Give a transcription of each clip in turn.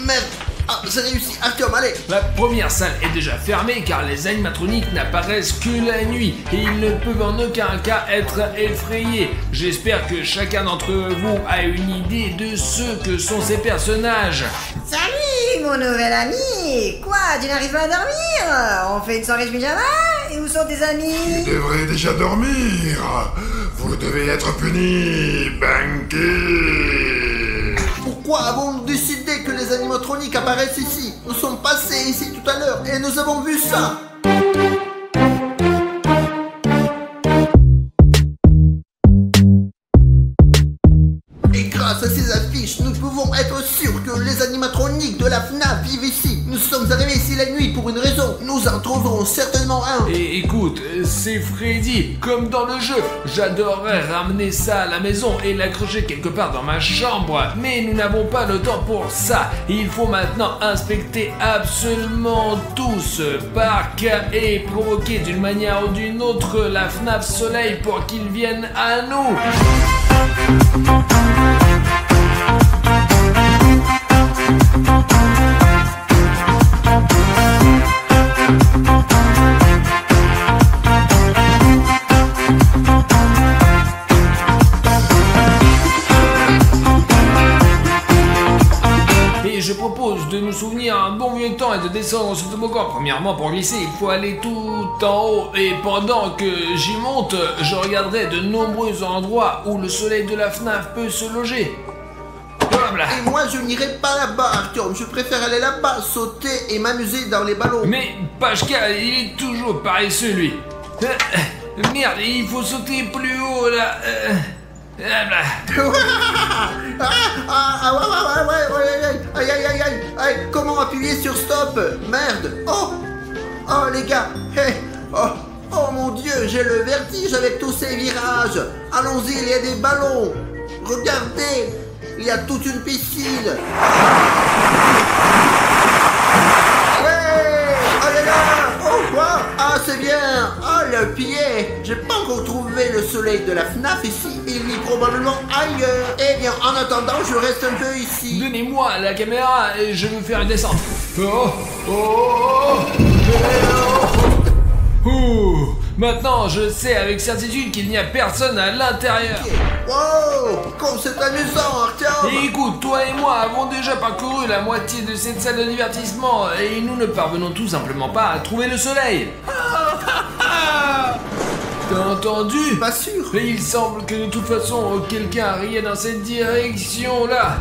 merde. Ah, j'ai réussi. Artyom, allez. La première salle est déjà fermée car les animatroniques n'apparaissent que la nuit et ils ne peuvent en aucun cas être effrayés. J'espère que chacun d'entre vous a une idée de ce que sont ces personnages. Salut mon nouvel ami. Quoi, tu n'arrives pas à dormir? On fait une soirée pyjama? Et où sont tes amis? Tu devrais déjà dormir. Vous devez être puni, Banky. Pourquoi avons-nous décidé que les animatroniques apparaissent ici? Nous sommes passés ici tout à l'heure et nous avons vu ça. Et grâce à ces affiches, nous pouvons être sûrs que les animatroniques de la FNAF vivent ici. Nous sommes arrivés ici la nuit pour une raison. Nous en trouverons certainement un. Et écoute, c'est Freddy, comme dans le jeu. J'adorerais ramener ça à la maison et l'accrocher quelque part dans ma chambre. Mais nous n'avons pas le temps pour ça. Il faut maintenant inspecter absolument tout ce parc et provoquer d'une manière ou d'une autre la FNAF Soleil pour qu'ils viennent à nous. Je propose de nous souvenir un bon vieux temps et de descendre ce toboggan. Premièrement, pour glisser, il faut aller tout en haut. Et pendant que j'y monte, je regarderai de nombreux endroits où le soleil de la FNAF peut se loger. Voilà. Et moi, je n'irai pas là-bas, Artyom. Je préfère aller là-bas, sauter et m'amuser dans les ballons. Mais Pashka, il est toujours paresseux, lui. Merde, il faut sauter plus haut, là. Ouais, aïe, aïe, aïe, aïe, aïe, comment appuyer sur stop? Merde. Oh, les gars, hey, oh mon Dieu, j'ai le vertige avec tous ces virages. Allons-y, il y a des ballons. Regardez, il y a toute une piscine. Oh quoi? Ah c'est bien. Ah le pied. J'ai pas encore trouvé le soleil de la FNAF ici. Il est probablement ailleurs. Eh bien en attendant je reste un peu ici. Donnez-moi la caméra et je vais vous faire une descente. Maintenant je sais avec certitude qu'il n'y a personne à l'intérieur. Wow, comme c'est amusant, Artyom. Et écoute, toi et moi avons déjà parcouru la moitié de cette salle de divertissement et nous ne parvenons tout simplement pas à trouver le soleil. T'as entendu? Pas sûr. Mais il semble que de toute façon quelqu'un riait dans cette direction-là.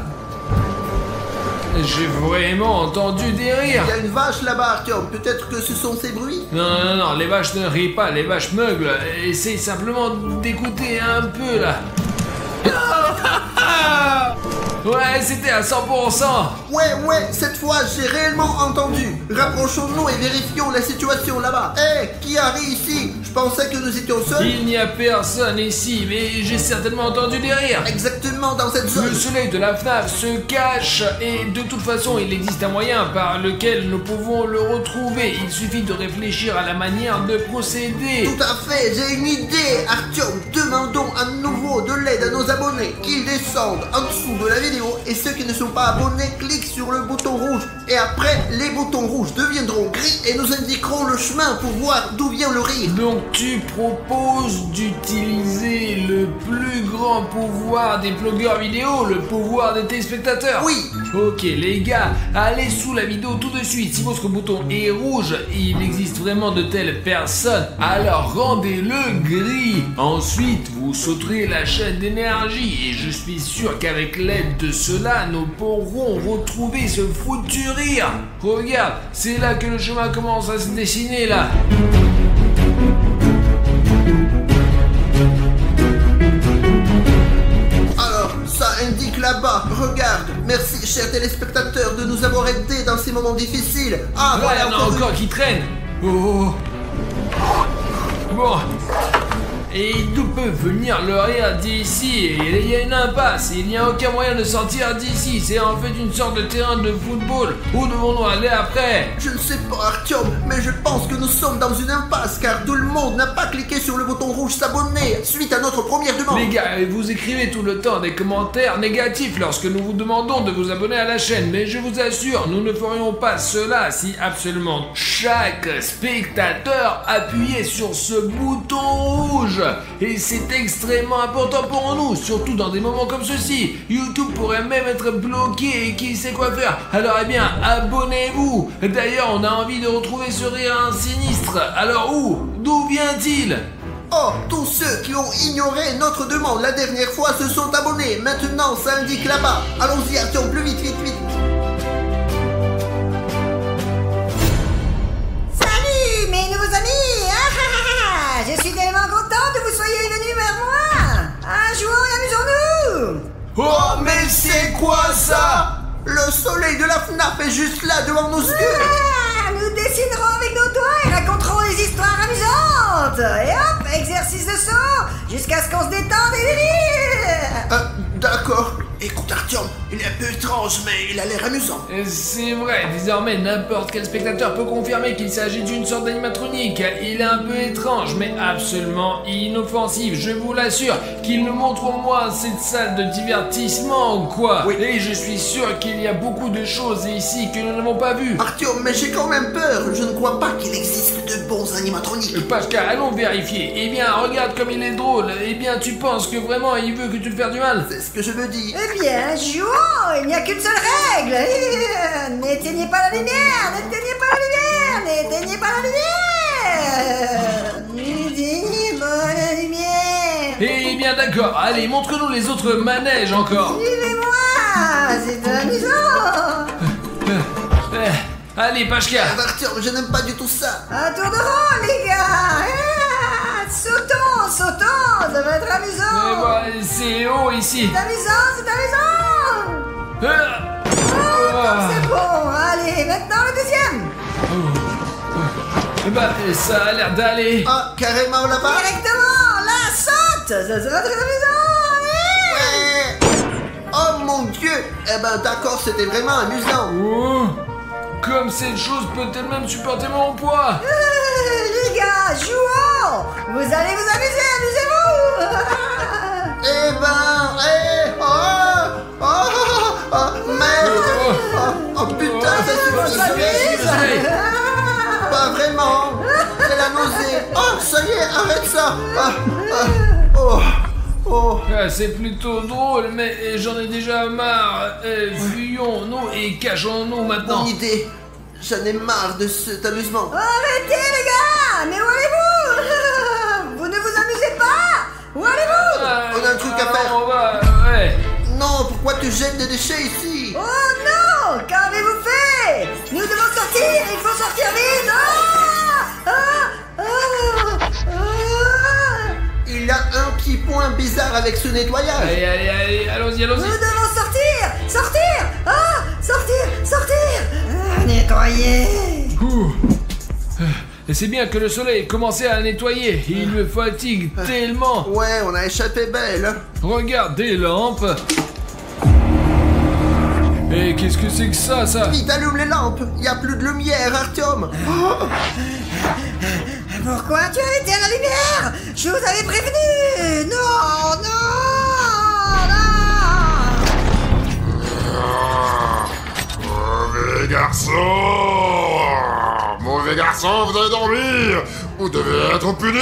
J'ai vraiment entendu des rires. Il y a une vache là-bas, Artyom. Peut-être que ce sont ces bruits. Non, les vaches ne rient pas, les vaches meuglent. Essaye simplement d'écouter un peu là. Ouais, c'était à 100%. Ouais, cette fois j'ai réellement entendu. Rapprochons-nous et vérifions la situation là-bas. Hé, qui arrive ici? Je pensais que nous étions seuls. Il n'y a personne ici, mais j'ai certainement entendu des rires. Exactement dans cette zone. Le soleil de la FNAF se cache et de toute façon il existe un moyen par lequel nous pouvons le retrouver. Il suffit de réfléchir à la manière de procéder. Tout à fait, j'ai une idée, Artyom. Demandons à nouveau de l'aide à nos abonnés. Qu'ils descendent en dessous de la vidéo et ceux qui ne sont pas abonnés cliquent sur le bouton rouge. Et après, les boutons rouges deviendront gris et nous indiqueront le chemin pour voir d'où vient le rire. Donc tu proposes d'utiliser le plus grand pouvoir des blogueurs vidéo, le pouvoir des téléspectateurs? Oui. Ok les gars, allez sous la vidéo tout de suite. Si votre bouton est rouge, il existe vraiment de telles personnes, alors rendez-le gris. Ensuite, vous sauterez la chaîne d'énergie et je suis sûr qu'avec l'aide de cela, nous pourrons retrouver ce foutu rire. Regarde, c'est là que le chemin commence à se dessiner là. Alors, ça indique là-bas. Regarde. Merci, chers téléspectateurs, de nous avoir aidés dans ces moments difficiles. Ah, voilà, il y en a encore qui traînent. Oh. Bon. et ils ne peuvent venir le rien d'ici. Il y a une impasse, il n'y a aucun moyen de sortir d'ici. C'est en fait une sorte de terrain de football. Où devons-nous aller après? Je ne sais pas, Artyom, mais je pense que nous sommes dans une impasse car tout le monde n'a pas cliqué sur le bouton rouge s'abonner suite à notre première demande. Les gars, vous écrivez tout le temps des commentaires négatifs lorsque nous vous demandons de vous abonner à la chaîne, mais je vous assure, nous ne ferions pas cela si absolument chaque spectateur appuyait sur ce bouton rouge. Et c'est extrêmement important pour nous, surtout dans des moments comme ceci. YouTube pourrait même être bloqué et qui sait quoi faire. Alors eh bien, abonnez-vous. D'ailleurs, on a envie de retrouver ce rire sinistre. Alors où? D'où vient-il? Oh, tous ceux qui ont ignoré notre demande la dernière fois se sont abonnés. Maintenant, ça indique là-bas. Allons-y, Artyom, plus vite, vite, vite. Salut mes nouveaux amis. Je suis tellement content que vous soyez venus vers moi. Jouons et amusons-nous. Oh, mais c'est quoi ça? Le soleil de la FNAF est juste là devant nos yeux. Nous dessinerons avec nos doigts et raconterons des histoires amusantes. Et hop, exercice de saut, jusqu'à ce qu'on se détende et délire. D'accord. Écoute, Artyom, il est un peu étrange, mais il a l'air amusant. C'est vrai, désormais n'importe quel spectateur peut confirmer qu'il s'agit d'une sorte d'animatronique. Il est un peu étrange, mais absolument inoffensif. Je vous l'assure qu'il nous montre au moins cette salle de divertissement, quoi. Oui. Et je suis sûr qu'il y a beaucoup de choses ici que nous n'avons pas vues. Artyom, mais j'ai quand même peur. Je ne crois pas qu'il existe de bons animatroniques. Pascal, allons vérifier. Eh bien, regarde comme il est drôle. Eh bien, tu penses que vraiment il veut que tu te fasses du mal? C'est ce que je me dis. Eh bien, jouons, il n'y a qu'une seule règle. N'éteignez pas la lumière, n'éteignez pas la lumière, n'éteignez pas la lumière. N'éteignez pas la lumière. Eh bien, d'accord. Allez, montre-nous les autres manèges encore. Suivez-moi, c'est amusant. Allez, Pascal. Artyom, je n'aime pas du tout ça. Un tour de rôle, les gars. Sautons, sautons, ça va être amusant. Voilà, c'est haut ici. C'est amusant, c'est amusant. Ah. C'est bon, allez, maintenant le deuxième. Ça a l'air d'aller. Ah, carrément là-bas. Directement, là, saute. Ça va très amusant. Ouais. Oh mon Dieu. Eh ben d'accord, c'était vraiment amusant. Oh. Comme cette chose peut elle-même supporter mon poids. Les gars, jouons. Vous allez vous amuser, amusez-vous. Eh ben, merde. Oh putain, ça suffit. Pas vraiment. C'est la nausée. Oh, ça y est, arrête ça. C'est plutôt drôle, mais j'en ai déjà marre. Fuyons-nous et cachons-nous maintenant. Bonne idée. J'en ai marre de cet amusement. Arrêtez, les gars. Mais où allez-vous? Vous ne vous amusez pas? Où allez-vous? On a un truc à faire. On va, ouais. Non, pourquoi tu jettes des déchets ici? Oh non! Qu'avez-vous fait? Nous devons sortir! Il faut sortir vite! Il y a un petit point bizarre avec ce nettoyage. Allez, allons-y. Nous devons sortir! Sortir! Sortir! Nettoyer! Et c'est bien que le soleil commençait à nettoyer. Il me fatigue tellement. Ouais, on a échappé belle. Regarde des lampes. Et qu'est-ce que c'est que ça? Vite, allume les lampes. Il n'y a plus de lumière, Artyom. Pourquoi tu as éteint la lumière? Je vous avais prévenu! Non! Mauvais garçon, vous allez dormir. Vous devez être puni.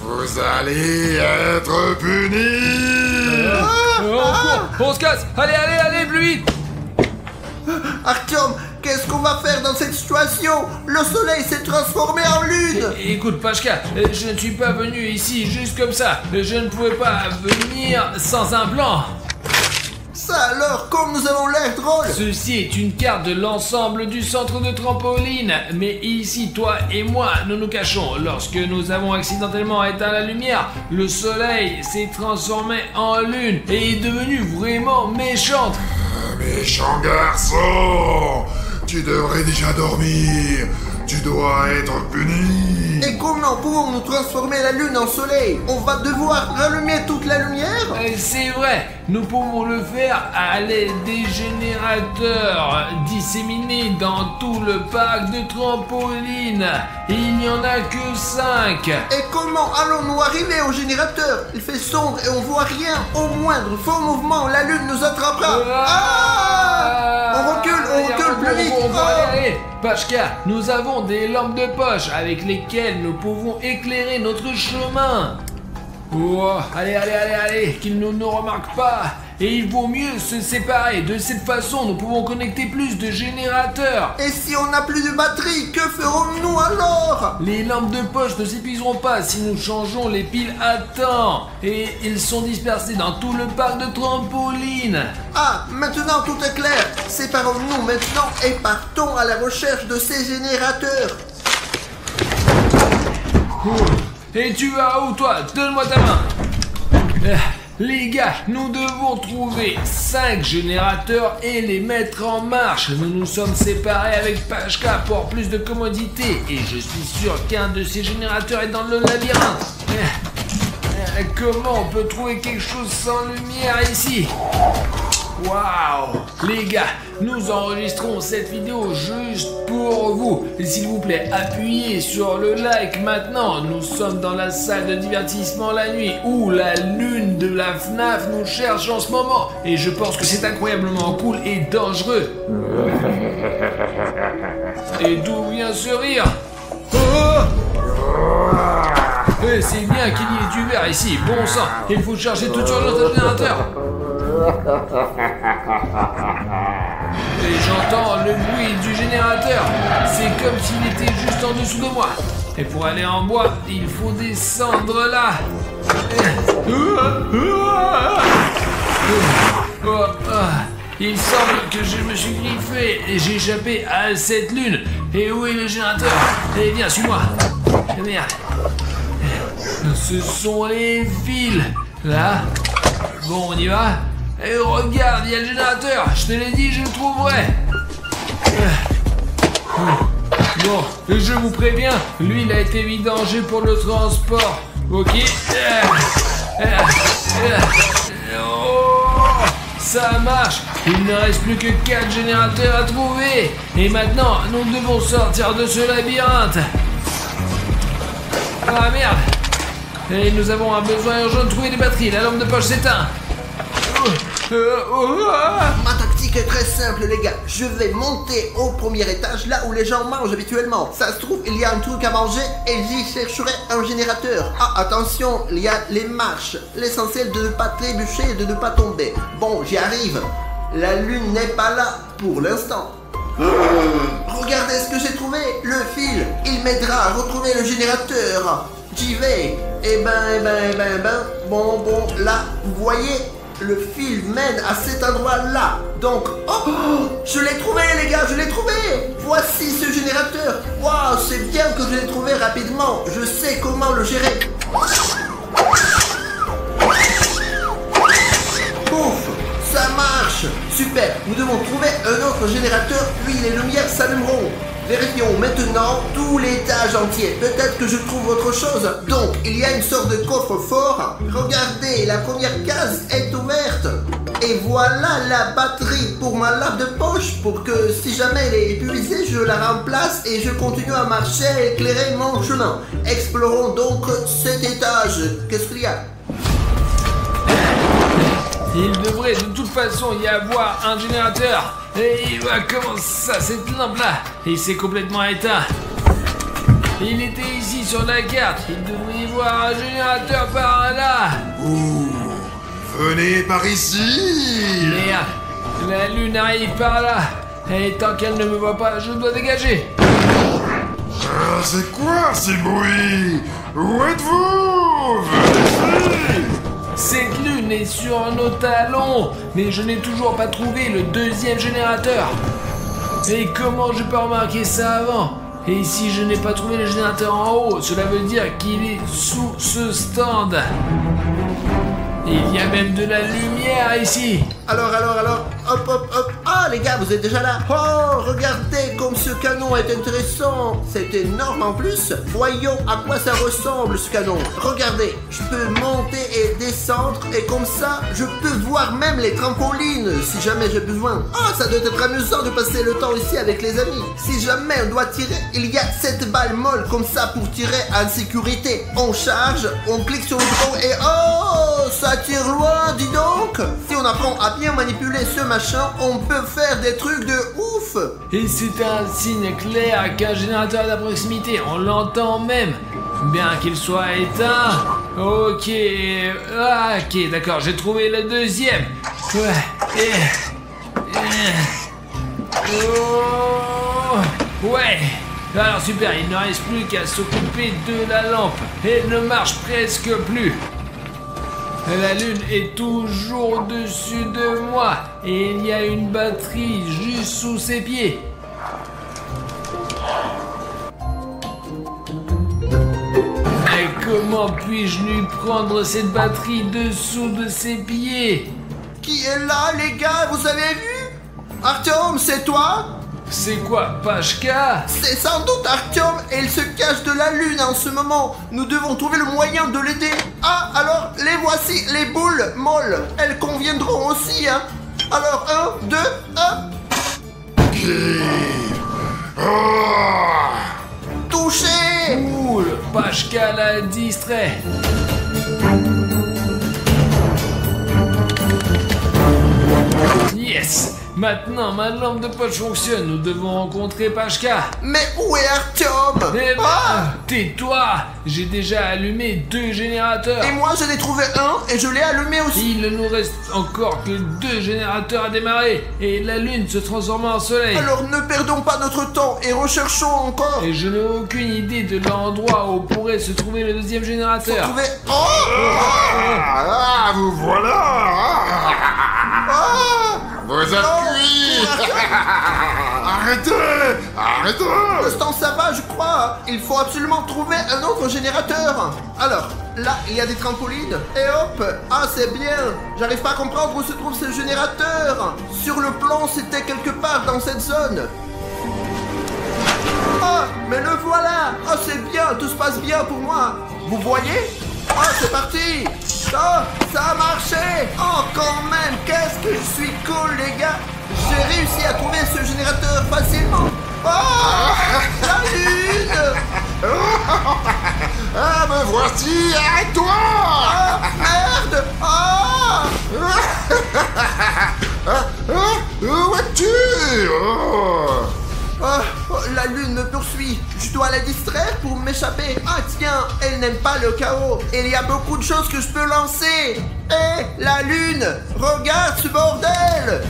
Vous allez être puni. On se casse. Allez, plus vite. Artyom, qu'est-ce qu'on va faire dans cette situation? Le soleil s'est transformé en lune. Écoute, Pachka, je ne suis pas venu ici juste comme ça. Je ne pouvais pas venir sans un plan. Ça alors, comme nous avons l'air drôle. Ceci est une carte de l'ensemble du centre de trampoline. Mais ici, toi et moi, nous nous cachons. Lorsque nous avons accidentellement éteint la lumière, le soleil s'est transformé en lune et est devenu vraiment méchante. Méchant garçon, tu devrais déjà dormir. Tu dois être puni. Et comment pouvons-nous transformer la lune en soleil? On va devoir rallumer toute la lumière? C'est vrai, nous pouvons le faire à l'aide des générateurs disséminés dans tout le parc de trampoline. Il n'y en a que 5. Et comment allons-nous arriver au générateur? Il fait sombre et on voit rien. Au moindre faux mouvement, la lune nous attrapera. On recule plus vite. On va y aller. Pachka, nous avons des lampes de poche avec lesquelles nous pouvons éclairer notre chemin. Oh, allez, qu'ils ne nous remarquent pas. Et il vaut mieux se séparer. De cette façon, nous pouvons connecter plus de générateurs. Et si on n'a plus de batterie, que ferons-nous alors? Les lampes de poche ne s'épuiseront pas si nous changeons les piles à temps. Et ils sont dispersés dans tout le parc de trampoline. Ah, maintenant tout est clair. Séparons-nous maintenant et partons à la recherche de ces générateurs. Et tu vas où toi? Donne-moi ta main. Les gars, nous devons trouver 5 générateurs et les mettre en marche. Nous nous sommes séparés avec Pachka pour plus de commodité. Et je suis sûr qu'un de ces générateurs est dans le labyrinthe. Comment on peut trouver quelque chose sans lumière ici? Waouh! Les gars, nous enregistrons cette vidéo juste pour vous. S'il vous plaît, appuyez sur le like maintenant. Nous sommes dans la salle de divertissement la nuit où la lune de la FNAF nous cherche en ce moment. Et je pense que c'est incroyablement cool et dangereux. Et d'où vient ce rire? C'est bien qu'il y ait du verre ici. Bon sang, il faut charger tout sur notre générateur. Et j'entends le bruit du générateur. C'est comme s'il était juste en dessous de moi. Et pour aller en bois, il faut descendre là. Il semble que je me suis griffé et j'ai échappé à cette lune. Et où est le générateur? Eh bien, suis-moi. Merde. Ce sont les fils. Là. Bon, on y va. Et regarde, il y a le générateur. Je te l'ai dit, je le trouverai. Bon, je vous préviens, lui, il a été vidangé pour le transport. Ok. Ça marche. Il ne reste plus que 4 générateurs à trouver. Et maintenant, nous devons sortir de ce labyrinthe. Ah merde. Et nous avons un besoin urgent de trouver des batteries. La lampe de poche s'éteint. Ma tactique est très simple, les gars. Je vais monter au premier étage, là où les gens mangent habituellement. Ça se trouve, il y a un truc à manger et j'y chercherai un générateur. Ah, attention, il y a les marches. L'essentiel de ne pas trébucher et de ne pas tomber. Bon, j'y arrive. La lune n'est pas là pour l'instant. Regardez ce que j'ai trouvé. Le fil, il m'aidera à retrouver le générateur. J'y vais. Bon, là, vous voyez, le fil mène à cet endroit-là. Donc, je l'ai trouvé, les gars, je l'ai trouvé. Voici ce générateur. Waouh, c'est bien que je l'ai trouvé rapidement. Je sais comment le gérer. Pouf, ça marche. Super, nous devons trouver un autre générateur, puis les lumières s'allumeront. Vérifions maintenant tout l'étage entier. Peut-être que je trouve autre chose. Donc, il y a une sorte de coffre-fort. Regardez, la première case est ouverte. Et voilà la batterie pour ma lampe de poche. Pour que si jamais elle est épuisée, je la remplace et je continue à marcher et éclairer mon chemin. Explorons donc cet étage. Qu'est-ce qu'il y a ? Il devrait de toute façon y avoir un générateur. Et comment ça, cette lampe-là? Il s'est complètement éteint. Il était ici sur la carte. Il devrait y avoir un générateur par là. Ouh, venez par ici. Merde, la lune arrive par là. Et tant qu'elle ne me voit pas, je dois dégager. C'est quoi ces bruits? Où êtes-vous? Venez ici. Cette lune est sur nos talons, mais je n'ai toujours pas trouvé le deuxième générateur. Et comment je peux remarquer ça avant? Et si je n'ai pas trouvé le générateur en haut, cela veut dire qu'il est sous ce stand. Il y a même de la lumière ici. Alors, hop, hop, hop. Ah, les gars, vous êtes déjà là. Oh, regardez comme ce canon est intéressant. C'est énorme en plus. Voyons à quoi ça ressemble ce canon. Regardez, je peux monter et descendre et comme ça, je peux voir même les trampolines si jamais j'ai besoin. Ah, ça doit être amusant de passer le temps ici avec les amis. Si jamais on doit tirer, il y a cette balle molle comme ça pour tirer en sécurité. On charge, on clique sur le bouton et oh, ça tire loin, dis donc. Si on apprend à bien manipuler ce machin, on peut faire des trucs de ouf. Et c'est un signe clair qu'un générateur est à proximité, on l'entend même. Bien qu'il soit éteint. Ok, ah, ok, d'accord, j'ai trouvé le deuxième. Ouais. Alors super, il ne reste plus qu'à s'occuper de la lampe. Elle ne marche presque plus. La lune est toujours au-dessus de moi et il y a une batterie juste sous ses pieds. Mais comment puis-je lui prendre cette batterie dessous de ses pieds? Qui est là, les gars? Vous avez vu? Artyom, c'est toi? C'est quoi, Pashka? C'est sans doute Artyom et il se cache de la lune en ce moment. Nous devons trouver le moyen de l'aider. Ah, alors, les voici, les boules molles. Elles conviendront aussi, hein. Alors, 1, 2, hop. Touché. Cool, Pashka l'a distrait. Yes! Maintenant, ma lampe de poche fonctionne. Nous devons rencontrer Pashka. Mais où est Artyom? Eh ben, tais-toi! J'ai déjà allumé 2 générateurs. Et moi, j'en ai trouvé un et je l'ai allumé aussi. Il ne nous reste encore que 2 générateurs à démarrer. Et la lune se transforma en soleil. Alors ne perdons pas notre temps et recherchons encore. Et je n'ai aucune idée de l'endroit où pourrait se trouver le deuxième Faut générateur. trouver... Oh, Ah, vous voilà. Vous êtes cuits. Arrêtez. Arrêtez. Pour l'instant, ça va, je crois. Il faut absolument trouver un autre générateur. Alors, là, il y a des trampolines. Et hop. Ah, c'est bien. J'arrive pas à comprendre où se trouve ce générateur. Sur le plan, c'était quelque part dans cette zone. Ah, mais le voilà. Ah, c'est bien. Tout se passe bien pour moi. Vous voyez? Ah, c'est parti. Ah, ça a marché. Oh, quand même. Qu'est-ce que je suis cool, les gars. J'ai réussi à trouver ce générateur facilement. Oh, la lune. Ah, me voici. Arrête-toi. Ah, merde. Ah. Où es-tu? Ah, oh, la lune me poursuit. Je dois la distraire pour m'échapper. Ah tiens, elle n'aime pas le chaos. Il y a beaucoup de choses que je peux lancer. Hé, la lune, regarde ce bordel.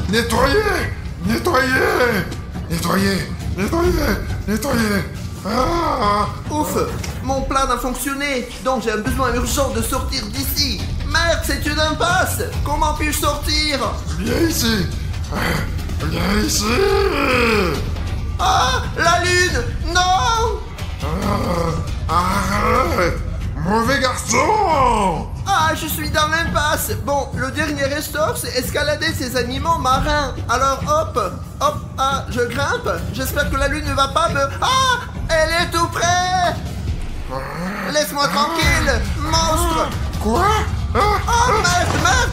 Nettoyer. Nettoyer. Nettoyer. Nettoyer. Nettoyer. Ah. Ouf, mon plan a fonctionné. Donc j'ai un besoin urgent de sortir d'ici. Merde, c'est une impasse. Comment puis-je sortir? Viens ici. Viens ici. Ah, la lune. Non. Arrête. Mauvais garçon. Ah, je suis dans l'impasse. Bon, le dernier ressort, c'est escalader ces animaux marins. Alors, hop, hop, ah, je grimpe. J'espère que la lune ne va pas me... Ah, elle est tout près. Laisse-moi tranquille, monstre. Quoi? Ah, merde.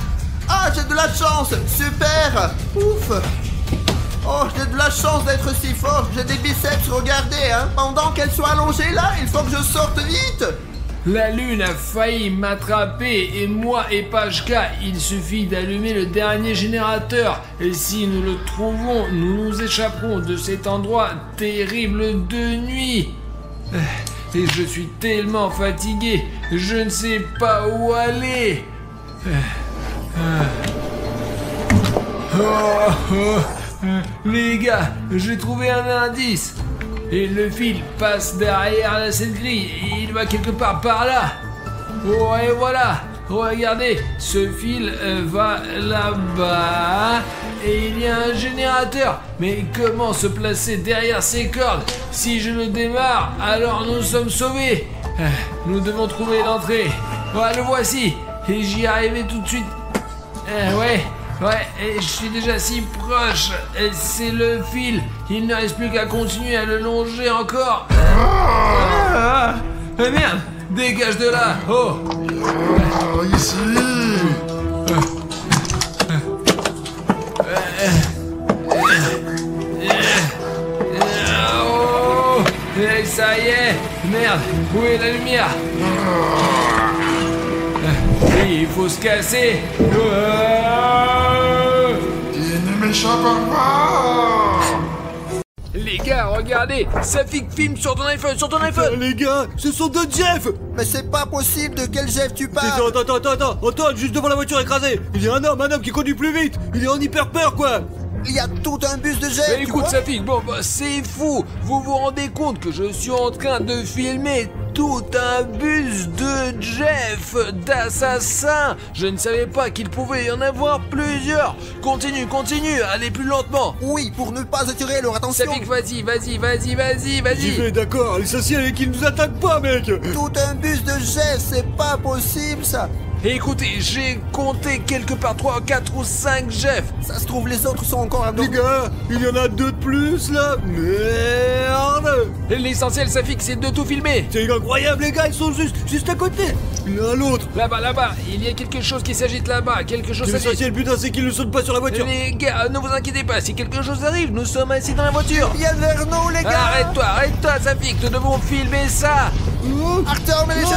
Ah, j'ai de la chance. Super. Ouf. Oh, j'ai de la chance d'être si fort. J'ai des biceps, regardez, hein. Pendant qu'elle soit allongée là, il faut que je sorte vite. La lune a failli m'attraper et moi et Pashka, il suffit d'allumer le dernier générateur. Et si nous le trouvons, nous nous échapperons de cet endroit terrible de nuit. Et je suis tellement fatigué, je ne sais pas où aller. Les gars, j'ai trouvé un indice. Et le fil passe derrière cette grille et il va quelque part par là. Oh, et voilà. Regardez, ce fil va là-bas et il y a un générateur. Mais comment se placer derrière ces cordes? Si je le démarre, alors nous sommes sauvés. Nous devons trouver l'entrée. Voilà, le voici. Et j'y arriverai tout de suite. Ouais, et je suis déjà si proche. C'est le fil. Il ne reste plus qu'à continuer à le longer encore. Merde, dégage de là. Oh. Ici. Oh. Et ça y est. Merde, où est la lumière? Il faut se casser. Il ne m'échappe pas. Les gars, regardez, Safik filme sur ton iPhone, Les gars, ce sont deux Jeff. Mais c'est pas possible, de quel Jeff tu parles? Attends, Antoine, juste devant la voiture écrasée. Il y a un homme qui conduit plus vite. Il est en hyper peur, quoi. Il y a tout un bus de Jeff, Mais tu écoute vois? Safik, bon bah c'est fou. Vous vous rendez compte que je suis en train de filmer tout un bus de Jeff, d'assassins. Je ne savais pas qu'il pouvait y en avoir plusieurs. Continue, allez plus lentement. Oui, pour ne pas attirer leur attention. Safik, vas-y. J'y vais, d'accord. L'essentiel est qu'ils nous attaquent pas, mec. Tout un bus de Jeff, c'est pas possible ça. Et écoutez, j'ai compté quelque part 3, 4 ou 5 Jeff. Ça se trouve, les autres sont encore à Les gars, il y en a deux de plus, là. Merde. L'essentiel, Safik, c'est de tout filmer. C'est incroyable, les gars, ils sont juste à côté. L'un à l'autre. Là-bas, il y a quelque chose qui s'agite là-bas, quelque chose s'agite. L'essentiel, putain, c'est qu'ils ne sautent pas sur la voiture. Les gars, ne vous inquiétez pas, si quelque chose arrive, nous sommes assis dans la voiture. Viens vers nous, les gars. Arrête-toi, Safik, nous devons filmer ça. Arthur, mets les choses.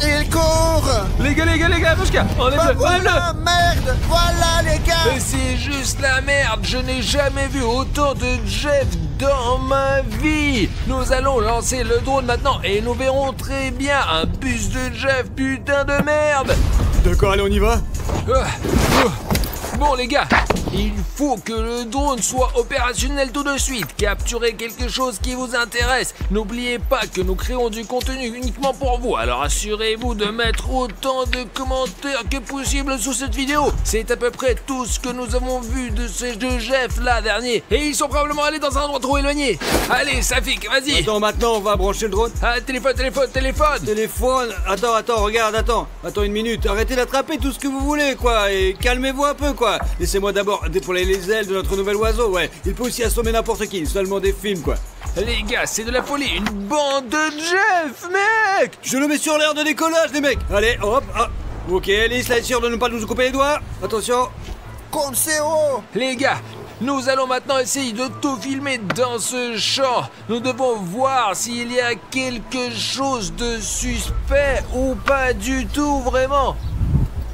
Il court. Les gars, Mouchka, enlève-le. Voilà, merde. Voilà, les gars. Mais c'est juste la merde, je n'ai jamais vu autant de Jeff dans ma vie. Nous allons lancer le drone maintenant et nous verrons très bien un bus de Jeff, putain de merde. D'accord, allez, on y va. Bon les gars, il faut que le drone soit opérationnel tout de suite. Capturez quelque chose qui vous intéresse. N'oubliez pas que nous créons du contenu uniquement pour vous. Alors assurez-vous de mettre autant de commentaires que possible sous cette vidéo. C'est à peu près tout ce que nous avons vu de ces deux Jeff là dernier. Et ils sont probablement allés dans un endroit trop éloigné. Allez Safik, vas-y. Attends, maintenant, on va brancher le drone. Ah, téléphone. Téléphone. Attends, regarde, attends une minute. Arrêtez d'attraper tout ce que vous voulez, quoi. Et calmez-vous un peu, quoi. Laissez-moi d'abord déployer les ailes de notre nouvel oiseau, ouais. Il peut aussi assommer n'importe qui, seulement des films, quoi. Les gars, c'est de la folie, une bande de Jeff, mec. Je le mets sur l'air de décollage, les mecs. Allez, hop, Ok, Alice, là, sûr de ne pas nous couper les doigts. Attention. Consejo. Les gars, nous allons maintenant essayer de tout filmer dans ce champ. Nous devons voir s'il y a quelque chose de suspect ou pas du tout, vraiment.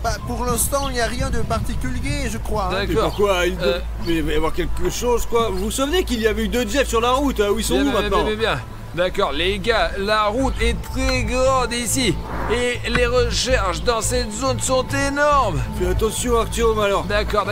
Bah, pour l'instant, il n'y a rien de particulier, je crois. D'accord. Mais pourquoi il va y avoir quelque chose, quoi. Vous vous souvenez qu'il y avait eu deux Jeff sur la route, où ils sont où maintenant? Bien. D'accord, les gars, la route est très grande ici. Et les recherches dans cette zone sont énormes. Fais attention, Artyom, alors. D'accord.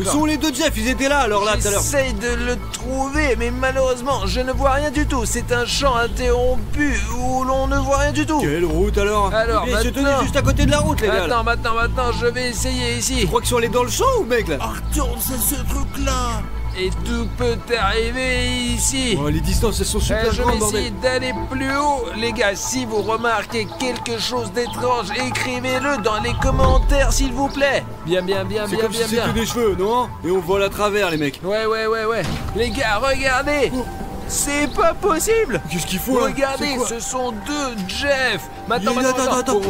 Où sont les deux Jeff? Ils étaient là, alors, là, tout à l'heure. J'essaye de le trouver, mais malheureusement, je ne vois rien du tout. C'est un champ interrompu où l'on ne voit rien du tout. Quelle route, alors? Alors, ils se tenaient maintenant- juste à côté de la route, les gars. là. Maintenant, je vais essayer ici. Tu crois qu'ils sont allés dans le champ, ou mec, là? Arthur, c'est ce truc-là. Et tout peut arriver ici. Oh, les distances, elles sont super Je vais grandes, essayer bordel. d'aller plus haut. Les gars, si vous remarquez quelque chose d'étrange, écrivez-le dans les commentaires, s'il vous plaît. Bien. C'est comme si c'était des cheveux, non? Et on vole à travers, les mecs. Ouais. Les gars, regardez. C'est pas possible. Qu'est-ce qu'il faut, là? Regardez, C'est quoi? ce sont deux Jeff. Maintenant. Attends.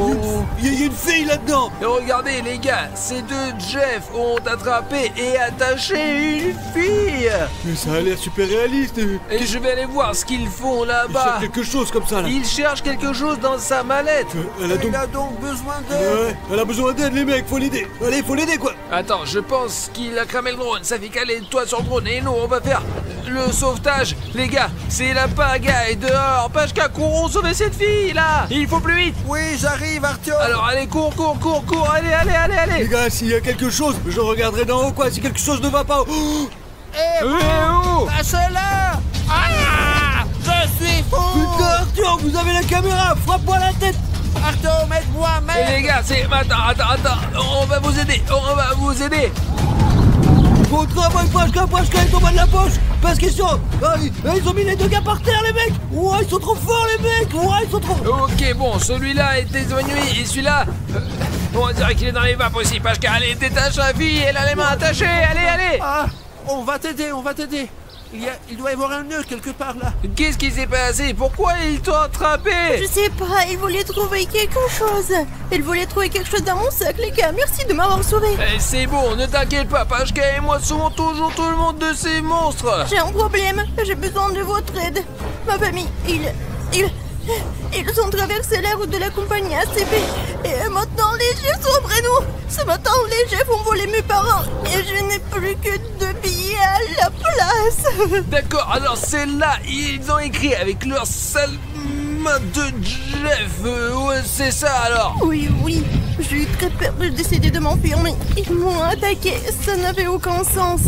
Il y a une fille là-dedans. Et regardez les gars, ces deux Jeff ont attrapé et attaché une fille. Mais ça a l'air super réaliste. Et je vais aller voir ce qu'ils font Il là-bas. cherche quelque chose comme ça, là. Il cherche quelque chose dans sa mallette. Elle a donc... Il a donc besoin d'aide. Ouais, elle a besoin d'aide, les mecs, faut l'aider. Allez, faut l'aider, quoi. Attends, je pense qu'il a cramé le drone. Ça fait caler toi sur le drone et nous on va faire le sauvetage. Les gars, c'est la pagaille dehors. Pachka, courons sauver cette fille là. Il faut plus vite. Oui, j'arrive, Arthur. Alors allez, cours. Allez. Les gars, s'il y a quelque chose, je regarderai d'en haut, quoi. Si quelque chose ne va pas... Oh, Lâche-la. Ah, je suis fou. putain, Arthur, vous avez la caméra. Frappe-moi la tête. Arthur, m'aide-moi, Et merde. les gars, attends. On va vous aider. Bon travail, Pashka est en bas de la poche. Pas question. Ils ont mis les deux gars par terre, les mecs. Ouais, ils sont trop forts, les mecs. Ouais, ils sont trop... Ok, bon, celui-là est évanoui et celui-là... on dirait qu'il est dans les vapes aussi, Pashka. Allez, détache la fille, elle a les mains attachées, allez. Ah, on va t'aider. Il doit y avoir un nœud quelque part là. Qu'est-ce qui s'est passé? Pourquoi ils t'ont attrapé? Je sais pas, il voulait trouver quelque chose. Il voulait trouver quelque chose dans mon sac, les gars. Merci de m'avoir sauvé. C'est bon, ne t'inquiète pas, Pashka et moi sauvons toujours tout le monde de ces monstres. J'ai un problème, j'ai besoin de votre aide. Ma famille, ils ont traversé la route de la compagnie ACP. Et maintenant, les Jeffs sont après nous. Ce matin, les Jeffs ont volé mes parents. Et je n'ai plus que 2 billets à la place. D'accord, alors c'est là, ils ont écrit avec leur sale main de Jeff. Ouais, c'est ça alors. Oui, j'ai eu très peur de décider de m'enfuir, mais ils m'ont attaqué. Ça n'avait aucun sens.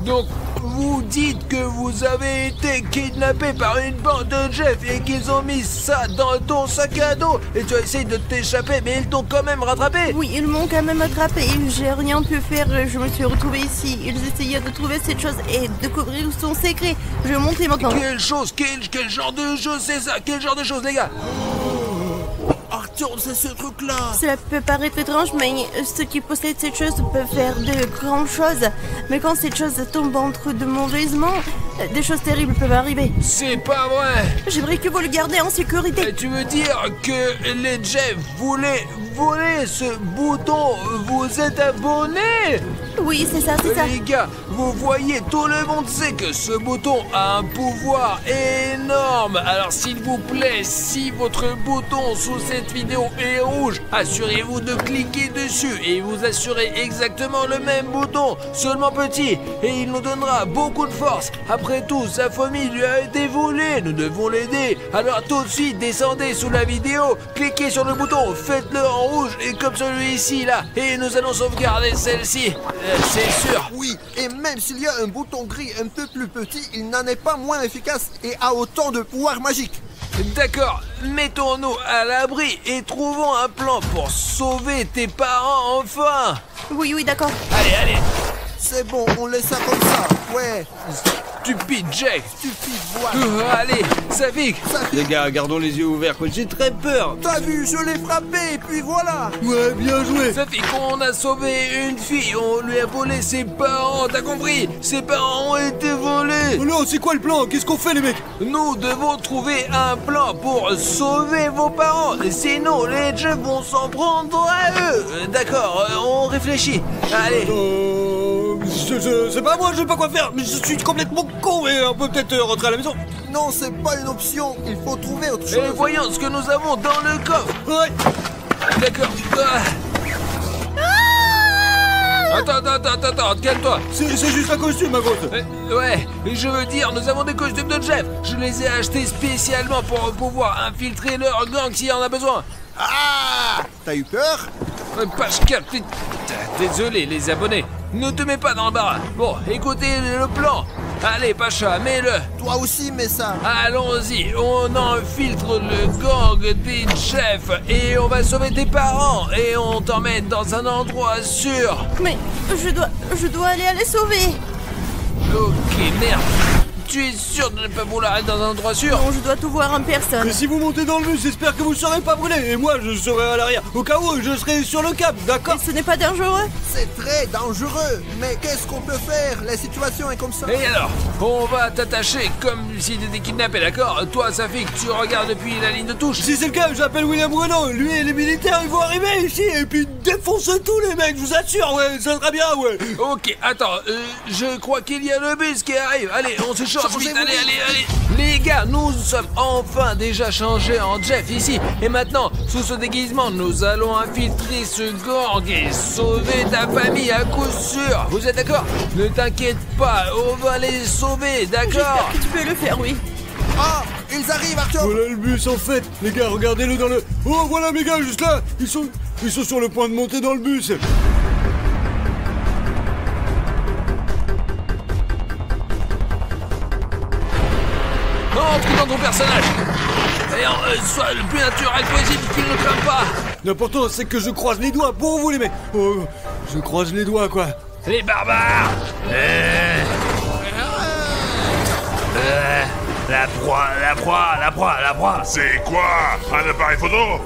Donc, vous dites que vous avez été kidnappé par une bande de Jeff et qu'ils ont mis ça dans ton sac à dos et tu as essayé de t'échapper mais ils t'ont quand même rattrapé. Oui, ils m'ont quand même attrapé. J'ai rien pu faire. Je me suis retrouvée ici. Ils essayaient de trouver cette chose et découvrir son secret. Je vais monter maintenant. Quelle chose? Quel genre de chose c'est ça? Quel genre de chose, les gars? Arthur, c'est ce truc-là. Cela peut paraître étrange, mais ceux qui possèdent cette chose peuvent faire de grandes choses. Mais quand cette chose tombe entre de mauvaises mains, des choses terribles peuvent arriver. C'est pas vrai. J'aimerais que vous le gardez en sécurité. Tu veux dire que les Jeff voulaient voler ce bouton? Vous êtes abonnés? Oui, c'est ça. Les gars, vous voyez, tout le monde sait que ce bouton a un pouvoir énorme. Alors s'il vous plaît, si votre bouton sous cette vidéo est rouge, assurez-vous de cliquer dessus et vous assurez exactement le même bouton, seulement petit, et il nous donnera beaucoup de force. Après tout, sa famille lui a été volée, nous devons l'aider. Alors tout de suite, descendez sous la vidéo, cliquez sur le bouton, faites-le en rouge et comme celui-ci là, et nous allons sauvegarder celle-ci. C'est sûr. Oui, et même s'il y a un bouton gris un peu plus petit, il n'en est pas moins efficace et a autant de pouvoir magique. D'accord, mettons-nous à l'abri et trouvons un plan pour sauver tes parents enfin. Oui, d'accord. Allez. C'est bon, on laisse ça comme ça. Ouais. Stupide Jack. Stupide, voilà. Allez, Safik. Les gars, gardons les yeux ouverts, quoi. J'ai très peur. T'as vu, je l'ai frappé et puis voilà. Ouais, bien joué. Safik, on a sauvé une fille, on lui a volé ses parents, t'as compris? Ses parents ont été volés. Oh non, c'est quoi le plan? Qu'est-ce qu'on fait, les mecs? Nous devons trouver un plan pour sauver vos parents, sinon les Jeffs vont s'en prendre à eux. D'accord, on réfléchit. Allez. C'est pas moi, je sais pas quoi faire, mais je suis complètement con et on peut peut-être rentrer à la maison. Non, c'est pas une option, il faut trouver autre chose. Et voyons ce que nous avons dans le coffre. Ouais. D'accord. Attends, calme-toi. C'est juste un costume, ma grosse. Ouais, je veux dire, nous avons des costumes de Jeff. Je les ai achetés spécialement pour pouvoir infiltrer leur gang s'il y en a besoin. Ah, t'as eu peur? Pashka, désolé les abonnés. Ne te mets pas dans le baras. Bon, écoutez le plan. Allez, Pacha, mets-le. Toi aussi, mets ça. Allons-y, on infiltre le gang des Jeffs et on va sauver tes parents et on t'emmène dans un endroit sûr. Mais je dois aller les sauver. Ok, merde. Tu es sûr de ne pas vouloir être dans un endroit sûr? Non, je dois tout voir en personne. Mais si vous montez dans le bus, j'espère que vous ne serez pas brûlé. Et moi, je serai à l'arrière. Au cas où, je serai sur le cap, d'accord? Et ce n'est pas dangereux? C'est très dangereux. Mais qu'est-ce qu'on peut faire? La situation est comme ça. Et alors, on va t'attacher comme si t'étais kidnappé, d'accord? Toi, Safik, tu regardes depuis la ligne de touche. Si c'est le cas, j'appelle William Renault. Lui et les militaires, ils vont arriver ici et puis défoncer tous les mecs, je vous assure, ouais, ça sera bien, ouais. Ok, attends, je crois qu'il y a le bus qui arrive. Allez, on se change vite, allez. Les gars, nous sommes enfin déjà changés en Jeff ici. Et maintenant, sous ce déguisement, nous allons infiltrer ce gang et sauver ta famille à coup sûr. Vous êtes d'accord? Ne t'inquiète pas, on va les sauver, d'accord? J'espère que tu peux le faire, oui. Ah, ils arrivent, Arthur. Voilà le bus en fait. Les gars, regardez-le dans le... Oh, voilà mes gars, juste là. Ils sont sur le point de monter dans le bus. Entre dans ton personnage et sois le plus naturel possible qu'il ne craint pas. L'important c'est que je croise les doigts pour vous les mecs. Oh, je croise les doigts quoi. Les barbares. La proie. C'est quoi? Un appareil photo?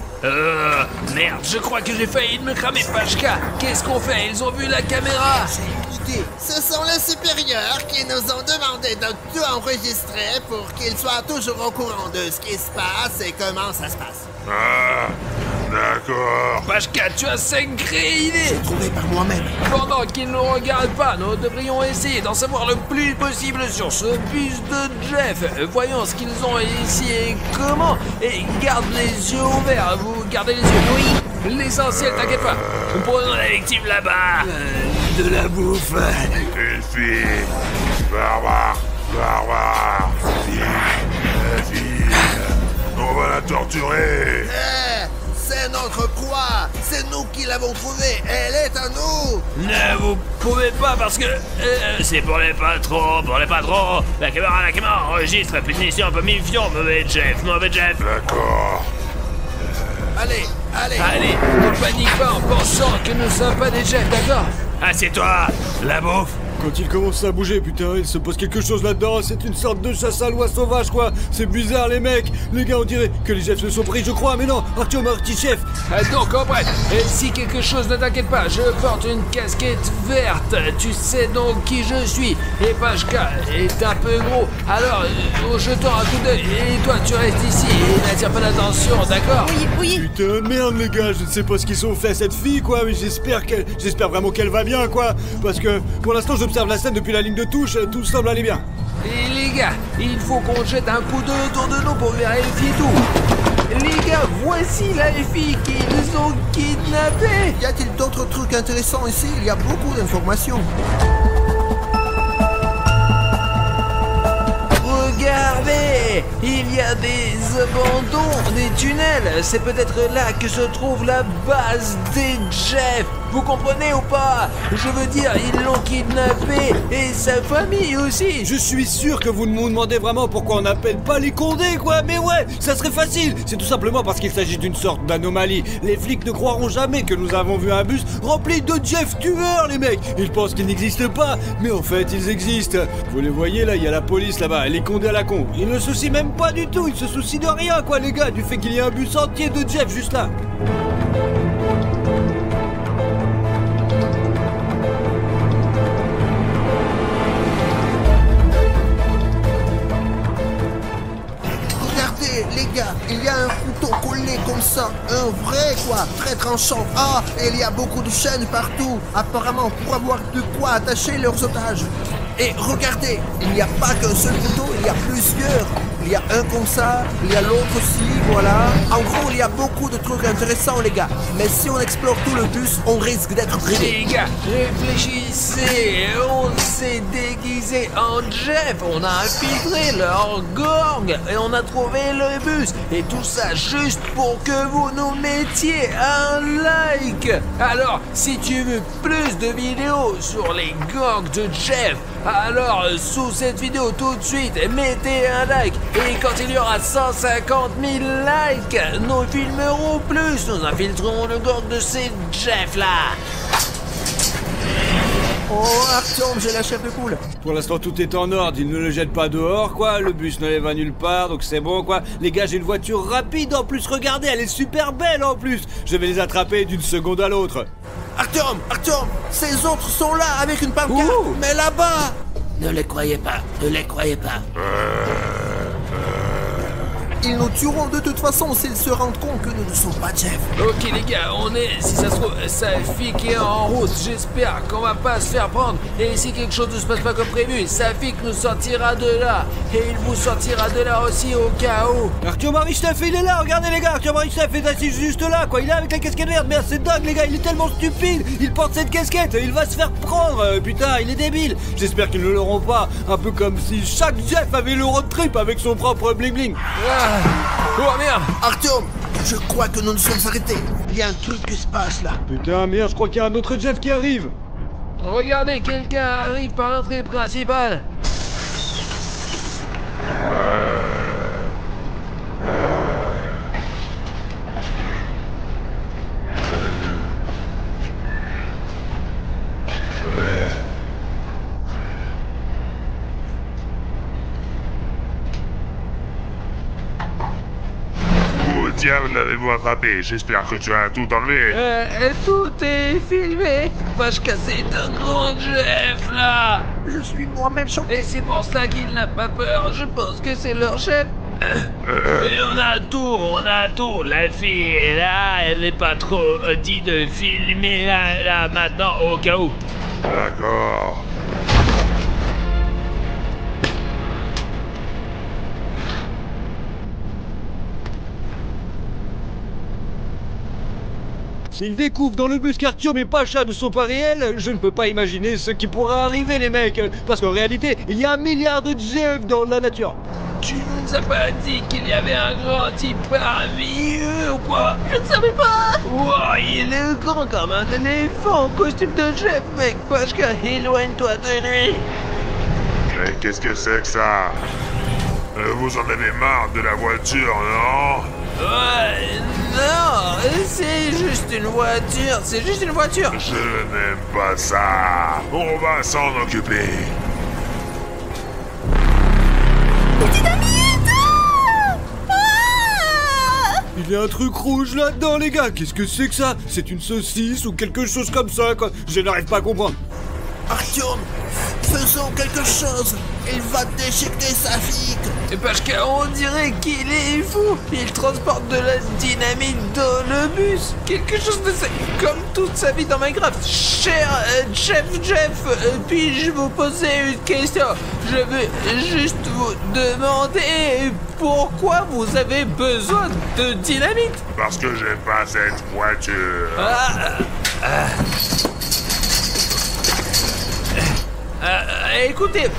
Merde, je crois que j'ai failli me cramer Pashka. Qu'est-ce qu'on fait? Ils ont vu la caméra. Ce sont les supérieurs qui nous ont demandé de tout enregistrer pour qu'ils soient toujours au courant de ce qui se passe et comment ça se passe. Ah, d'accord. Pashka, tu as sacrée idée. Trouvé par moi-même. Pendant qu'ils ne nous regardent pas, nous devrions essayer d'en savoir le plus possible sur ce bus de Jeff. Voyons ce qu'ils ont ici et comment. Et garde les yeux ouverts. Vous gardez les yeux. Oui. L'essentiel, t'inquiète pas. Nous prenons la victime là-bas. De la bouffe. Une fille. Barbare. Fille. On va la torturer. C'est notre proie. C'est nous qui l'avons trouvée. Elle est à nous. Ne vous pouvez pas parce que c'est pour les patrons. La caméra enregistre. Punition un peu méfiant, mauvais Jeff. D'accord. Allez. Allez, ne panique pas en pensant que nous ne sommes pas des Jeffs, d'accord? Assieds-toi, la bouffe. Quand il commence à bouger, putain, il se passe quelque chose là-dedans. C'est une sorte de chasse à l'oie sauvage, quoi. C'est bizarre, les mecs. Les gars, on dirait que les Jeffs se sont pris, je crois. Mais non, Artyom, petit chef. Donc, en bref, si quelque chose ne t'inquiète pas, je porte une casquette verte. Tu sais donc qui je suis. Et Pashka est un peu gros. Alors, jetons un coup d'œil. Et toi, tu restes ici et n'attire pas l'attention, d'accord? Oui. Putain, merde, les gars, je ne sais pas ce qu'ils ont fait à cette fille, quoi. Mais j'espère vraiment qu'elle va bien, quoi. Parce que, pour l'instant, j'observe la scène depuis la ligne de touche. Tout semble aller bien. Et les gars, il faut qu'on jette un coup d'œil autour de nous pour vérifier tout. Les gars, voici la fille qui nous ont kidnappés. Y a-t-il d'autres trucs intéressants ici? Il y a beaucoup d'informations. Regardez, il y a des abandons, des tunnels. C'est peut-être là que se trouve la base des Jeff. Vous comprenez ou pas? Je veux dire, ils l'ont kidnappé et sa famille aussi. Je suis sûr que vous me demandez vraiment pourquoi on n'appelle pas les Condés, quoi. Mais ouais, ça serait facile. C'est tout simplement parce qu'il s'agit d'une sorte d'anomalie. Les flics ne croiront jamais que nous avons vu un bus rempli de Jeff tueurs, les mecs. Ils pensent qu'ils n'existent pas, mais en fait, ils existent. Vous les voyez, là, il y a la police là-bas, les Condés à la con. Ils ne se soucient même pas du tout. Ils se soucient de rien, quoi, les gars, du fait qu'il y ait un bus entier de Jeff juste là. Les gars, il y a un couteau collé comme ça, un vrai quoi, très tranchant. Ah, et il y a beaucoup de chaînes partout, apparemment pour avoir de quoi attacher leurs otages. Et regardez, il n'y a pas qu'un seul couteau, il y a plusieurs. Il y a un comme ça, il y a l'autre aussi, voilà. En gros, il y a beaucoup de trucs intéressants, les gars. Mais si on explore tout le bus, on risque d'être grillé. Les gars, réfléchissez. On s'est déguisé en Jeff. On a infiltré leur gang. Et on a trouvé le bus. Et tout ça juste pour que vous nous mettiez un like. Alors, si tu veux plus de vidéos sur les gangs de Jeff, alors sous cette vidéo tout de suite, mettez un like. Et quand il y aura 150 000 likes, nous filmerons plus. Nous infiltrerons le gang de ces Jeff là. Oh Artyom, j'ai la chair de poule. Pour l'instant, tout est en ordre. Ils ne le jettent pas dehors, quoi. Le bus ne les va nulle part, donc c'est bon, quoi. Les gars, j'ai une voiture rapide en plus. Regardez, elle est super belle en plus. Je vais les attraper d'une seconde à l'autre. Artyom, ces autres sont là avec une pancarte. Mais là-bas. Ne les croyez pas. Ils nous tueront de toute façon s'ils se rendent compte que nous ne sommes pas Jeff. Ok les gars, on est, si ça se trouve, sa fille qui est en route, j'espère qu'on va pas se faire prendre. Et si quelque chose ne se passe pas comme prévu, sa fille nous sortira de là. Et il vous sortira de là aussi au cas où. Artyom Aristev, il est là, regardez les gars, Artyom Aristev est assis juste là, quoi. Il est avec la casquette verte, merde, c'est dingue les gars, il est tellement stupide. Il porte cette casquette, il va se faire prendre, putain, il est débile. J'espère qu'ils ne l'auront pas, un peu comme si chaque Jeff avait le road trip avec son propre bling bling. Oh merde. Artyom, je crois que nous nous sommes arrêtés. Il y a un truc qui se passe là. Putain, merde, je crois qu'il y a un autre Jeff qui arrive. Regardez, quelqu'un arrive par l'entrée principale. diable avez-vous attrapé? J'espère que tu as tout enlevé. Tout est filmé. Pashka, c'est un grand chef là. Je suis moi-même choqué. Et c'est pour ça qu'il n'a pas peur. Je pense que c'est leur chef. Et on a tout. La fille est là, elle n'est pas trop dit de filmer là maintenant au cas où. D'accord. S'ils découvrent dans le bus qu'Artyom et Pacha ne sont pas réels, je ne peux pas imaginer ce qui pourra arriver les mecs. Parce qu'en réalité, il y a 1 milliard de GF dans la nature. Tu nous as pas dit qu'il y avait un grand type parmi eux ou quoi? Je ne savais pas. Wow, il est grand comme un éléphant en costume de chef, mec. Pashka, éloigne-toi de lui. Mais qu'est-ce que c'est que ça? Vous en avez marre de la voiture, non? Ouais, non, c'est juste une voiture, Je n'aime pas ça. On va s'en occuper. Il y a un truc rouge là-dedans, les gars. Qu'est-ce que c'est que ça? C'est une saucisse ou quelque chose comme ça, quoi. Je n'arrive pas à comprendre. Artyom, faisons quelque chose. Il va déchiqueter sa fille. Et Pashka, on dirait qu'il est fou. Il transporte de la dynamite dans le bus. Quelque chose de ça, comme toute sa vie dans Minecraft. Cher chef Jeff, puis-je vous poser une question? Je veux juste vous demander pourquoi vous avez besoin de dynamite? Parce que j'aime pas cette voiture. Écoutez,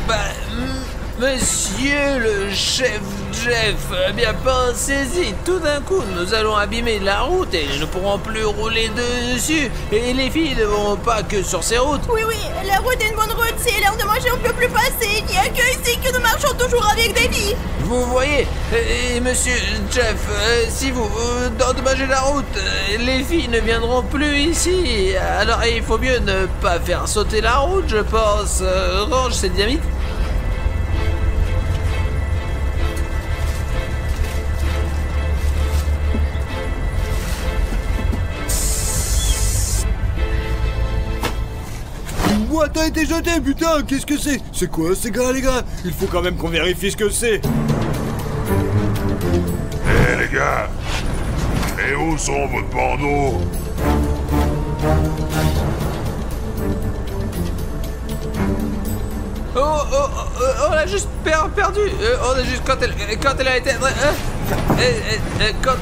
monsieur le chef Jeff, bien pensez-y, tout d'un coup nous allons abîmer la route et nous ne pourrons plus rouler dessus. Et les filles ne vont pas que sur ces routes. Oui, la route est une bonne route. C'est l'heure de manger, on peut plus passer. Il n'y a que ici que nous marchons toujours avec des filles. Vous voyez, et monsieur Jeff, si vous endommagez la route, les filles ne viendront plus ici. Alors il faut mieux ne pas faire sauter la route, je pense. Range cette dynamite. Une boîte a été jetée, putain. Qu'est-ce que c'est? C'est quoi ces gars, les gars? Il faut quand même qu'on vérifie ce que c'est. Eh les gars, et où sont vos bandeaux? On l'a juste perdu. On a juste quand elle a été quand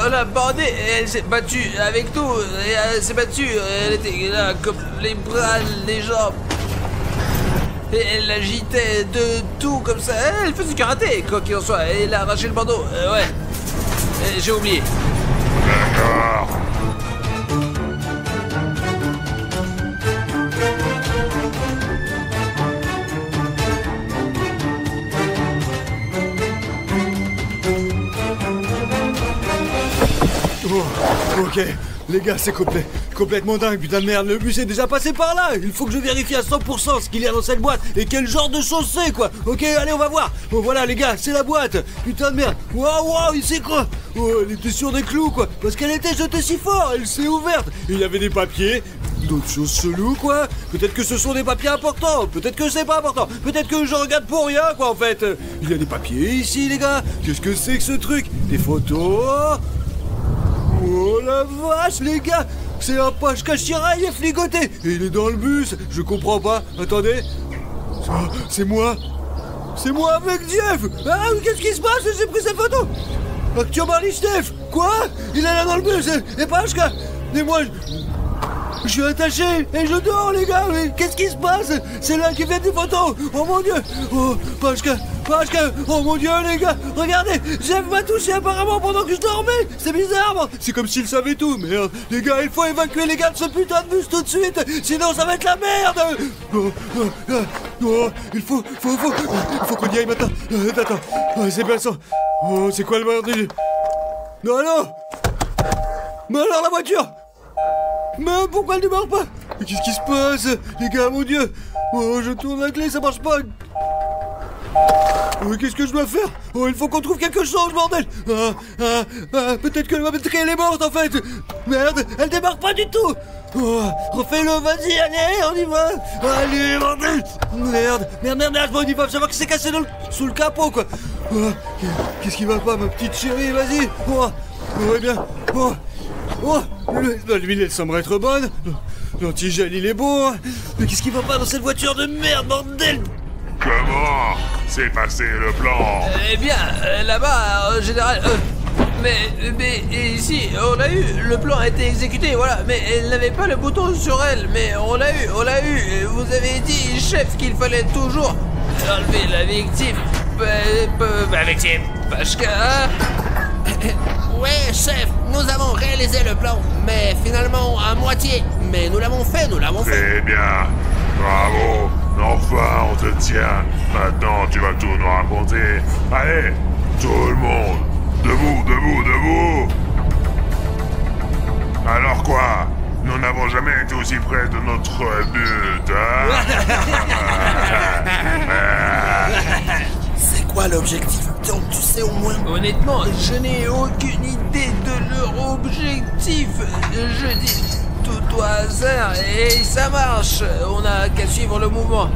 on l'a bandée, elle s'est battue avec nous. Et elle s'est battue. Elle était là comme les bras, les jambes. Et elle agitait de tout comme ça. Elle faisait du karaté, quoi qu'il en soit. Et elle a arraché le bandeau. Ouais. J'ai oublié. D'accord. Oh, ok, les gars, c'est complètement dingue, putain de merde. Le bus est déjà passé par là. Il faut que je vérifie à 100% ce qu'il y a dans cette boîte et quel genre de chose c'est, quoi. Ok, allez, on va voir. Bon, voilà, les gars, c'est la boîte. Putain de merde. Waouh, il s'est quoi? Oh, elle était sur des clous, quoi. Parce qu'elle était jetée si fort, elle s'est ouverte. Et il y avait des papiers, d'autres choses cheloues, quoi. Peut-être que ce sont des papiers importants, peut-être que c'est pas important, peut-être que je regarde pour rien, quoi, en fait. Il y a des papiers ici, les gars. Qu'est-ce que c'est que ce truc? Des photos. Oh la vache, les gars! C'est un Pashka Shirai est fligoté! Et il est dans le bus! Je comprends pas! Attendez! C'est moi! C'est moi avec Jeff! Ah, qu'est-ce qui se passe? J'ai pris cette photo! Artyom Arlistev! Quoi? Il est là dans le bus! Et Pashka! Et moi, je suis attaché! Et je dors, les gars! Mais qu'est-ce qui se passe? C'est là qui fait des photos! Oh mon dieu! Oh, Pashka! Oh mon dieu, les gars, regardez, Jeff m'a touché apparemment pendant que je dormais. C'est bizarre, c'est comme s'il savait tout. Merde, les gars, il faut évacuer les gars de ce putain de bus tout de suite, sinon ça va être la merde. Il faut qu'on y aille maintenant. Attends, c'est bien ça. Oh, c'est quoi le bordel? Non, mais alors la voiture? Mais pourquoi elle ne démarre pas? Qu'est-ce qui se passe, les gars, mon dieu? Oh, je tourne la clé, ça marche pas. Oui, qu'est-ce que je dois faire? Oh, il faut qu'on trouve quelque chose, bordel. Peut-être que la batterie, elle est morte, en fait. Merde, elle démarre pas du tout. Oh, refais-le, vas-y, allez, on y va. Allez, bordel. Merde, bon, ils doivent savoir que c'est cassé sous le capot, quoi. Oh, qu'est-ce qui va pas, ma petite chérie, vas-y. Ouais, bien. L'huile, elle semble être bonne. L'antigel, il est bon. Mais qu'est-ce qui va pas dans cette voiture de merde, bordel? Comment s'est passé le plan? Eh bien, là-bas, en général... Mais ici, on a eu, le plan a été exécuté, voilà, mais elle n'avait pas le bouton sur elle, mais on l'a eu, vous avez dit, chef, qu'il fallait toujours enlever la victime, parce que... Ouais, chef, nous avons réalisé le plan, mais finalement à moitié, mais nous l'avons fait. C'est bien, bravo, enfin on te tient, maintenant tu vas tout nous raconter, allez, tout le monde. Debout! Alors quoi? Nous n'avons jamais été aussi près de notre but, C'est quoi l'objectif? Donc tu sais au moins? Honnêtement, je n'ai aucune idée de leur objectif. Je dis tout au hasard et ça marche. On n'a qu'à suivre le mouvement.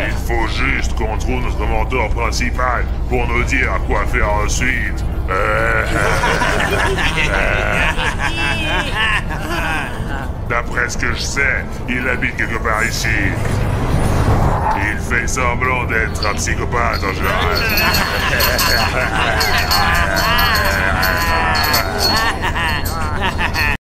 Il faut juste qu'on trouve notre mentor principal pour nous dire quoi faire ensuite. D'après ce que je sais, il habite quelque part ici. Il fait semblant d'être un psychopathe en général.